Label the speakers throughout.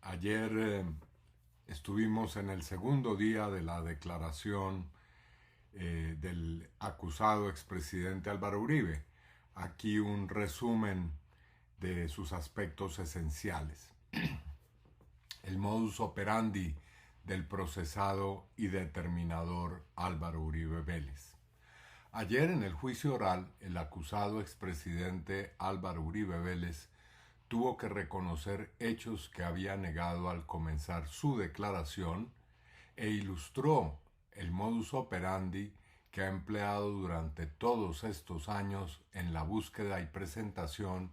Speaker 1: Ayer estuvimos en el segundo día de la declaración del acusado expresidente Álvaro Uribe. Aquí un resumen de sus aspectos esenciales. El modus operandi del procesado y determinador Álvaro Uribe Vélez. Ayer en el juicio oral, el acusado expresidente Álvaro Uribe Vélez tuvo que reconocer hechos que había negado al comenzar su declaración e ilustró el modus operandi que ha empleado durante todos estos años en la búsqueda y presentación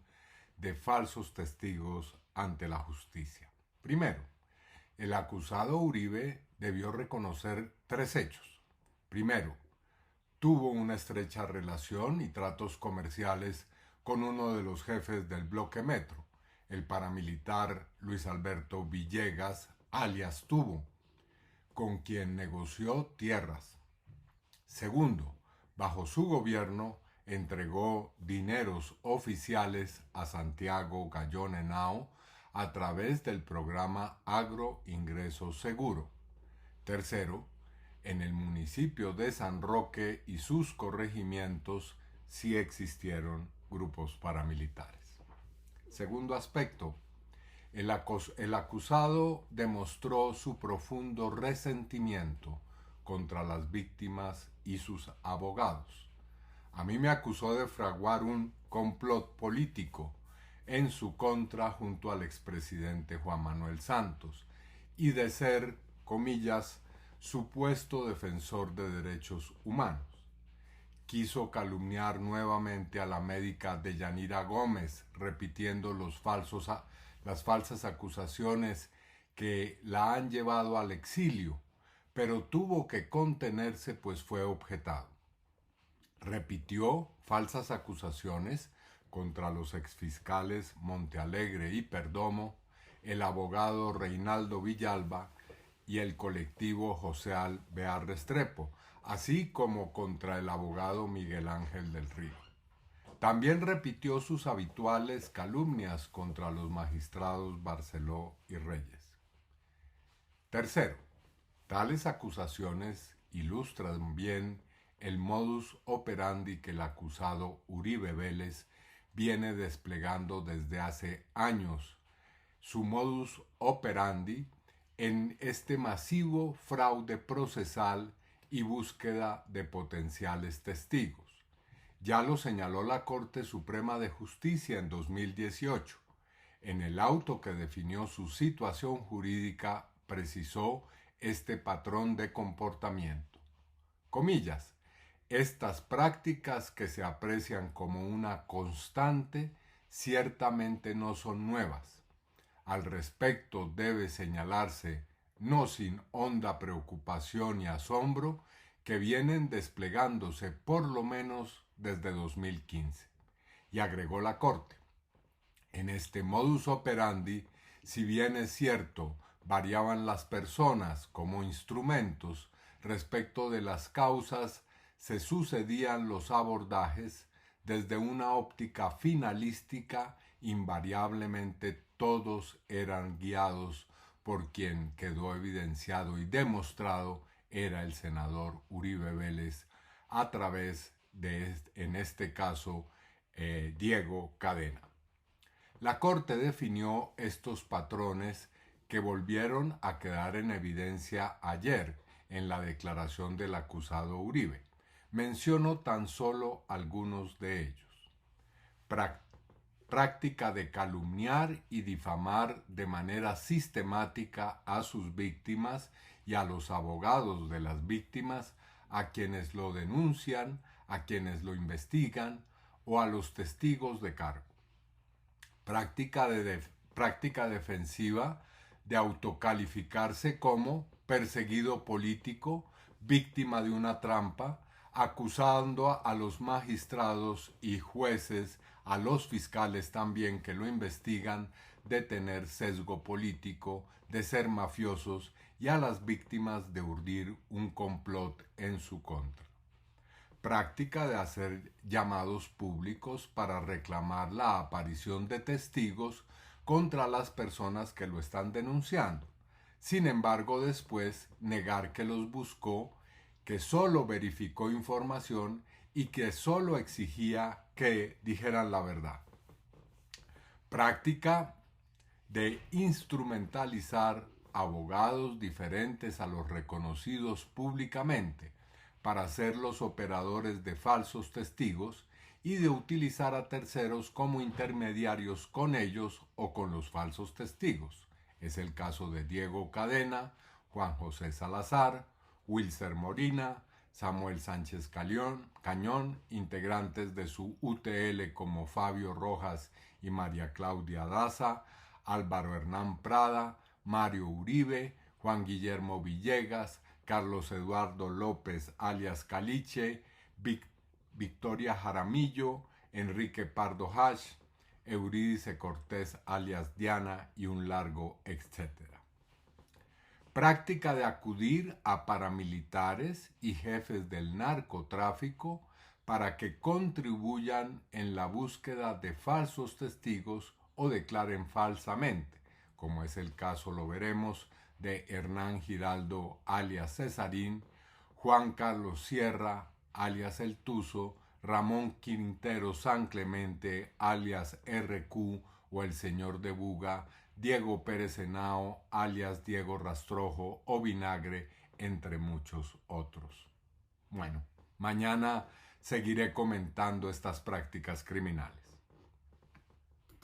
Speaker 1: de falsos testigos ante la justicia. Primero, el acusado Uribe debió reconocer tres hechos. Primero, tuvo una estrecha relación y tratos comerciales con uno de los jefes del bloque Metro, el paramilitar Luis Alberto Villegas, alias Tubo, con quien negoció tierras. Segundo, bajo su gobierno entregó dineros oficiales a Santiago Gallón Henao a través del programa Agro Ingreso Seguro. Tercero, en el municipio de San Roque y sus corregimientos sí existieron grupos paramilitares. Segundo aspecto, el acusado demostró su profundo resentimiento contra las víctimas y sus abogados. A mí me acusó de fraguar un complot político en su contra junto al expresidente Juan Manuel Santos y de ser, comillas, supuesto defensor de derechos humanos. Quiso calumniar nuevamente a la médica Deyanira Gómez, repitiendo las falsas acusaciones que la han llevado al exilio, pero tuvo que contenerse pues fue objetado. Repitió falsas acusaciones contra los exfiscales Montealegre y Perdomo, el abogado Reinaldo Villalba y el colectivo José Alvear Restrepo, así como contra el abogado Miguel Ángel del Río. También repitió sus habituales calumnias contra los magistrados Barceló y Reyes. Tercero, tales acusaciones ilustran bien el modus operandi que el acusado Uribe Vélez viene desplegando desde hace años. Su modus operandi en este masivo fraude procesal y búsqueda de potenciales testigos. Ya lo señaló la Corte Suprema de Justicia en 2018. En el auto que definió su situación jurídica precisó este patrón de comportamiento. Comillas, estas prácticas que se aprecian como una constante ciertamente no son nuevas. Al respecto debe señalarse, no sin honda preocupación y asombro, que vienen desplegándose por lo menos desde 2015. Y agregó la Corte, en este modus operandi, si bien es cierto, variaban las personas como instrumentos, respecto de las causas se sucedían los abordajes desde una óptica finalística, invariablemente todos eran guiados por quien quedó evidenciado y demostrado era el senador Uribe Vélez a través de, en este caso, Diego Cadena. La Corte definió estos patrones que volvieron a quedar en evidencia ayer en la declaración del acusado Uribe. Menciono tan solo algunos de ellos. Práctica de calumniar y difamar de manera sistemática a sus víctimas y a los abogados de las víctimas, a quienes lo denuncian, a quienes lo investigan o a los testigos de cargo. Práctica defensiva de autocalificarse como perseguido político, víctima de una trampa, acusando a los magistrados y jueces, a los fiscales también que lo investigan, de tener sesgo político, de ser mafiosos y a las víctimas de urdir un complot en su contra. Práctica de hacer llamados públicos para reclamar la aparición de testigos contra las personas que lo están denunciando. Sin embargo, después negar que los buscó, que solo verificó información y que solo exigía que dijeran la verdad. Práctica de instrumentalizar abogados diferentes a los reconocidos públicamente para ser los operadores de falsos testigos y de utilizar a terceros como intermediarios con ellos o con los falsos testigos. Es el caso de Diego Cadena, Juan José Salazar, Wilser Morina, Samuel Sánchez Cañón, integrantes de su UTL como Fabio Rojas y María Claudia Daza, Álvaro Hernán Prada, Mario Uribe, Juan Guillermo Villegas, Carlos Eduardo López alias Caliche, Victoria Jaramillo, Enrique Pardo Hash, Eurídice Cortés alias Diana y un largo etcétera. Práctica de acudir a paramilitares y jefes del narcotráfico para que contribuyan en la búsqueda de falsos testigos o declaren falsamente, como es el caso, lo veremos, de Hernán Giraldo alias Cesarín, Juan Carlos Sierra alias El Tuzo, Ramón Quintero San Clemente alias RQ o el Señor de Buga, Diego Pérez Henao alias Diego Rastrojo o Vinagre, entre muchos otros. Bueno, mañana seguiré comentando estas prácticas criminales.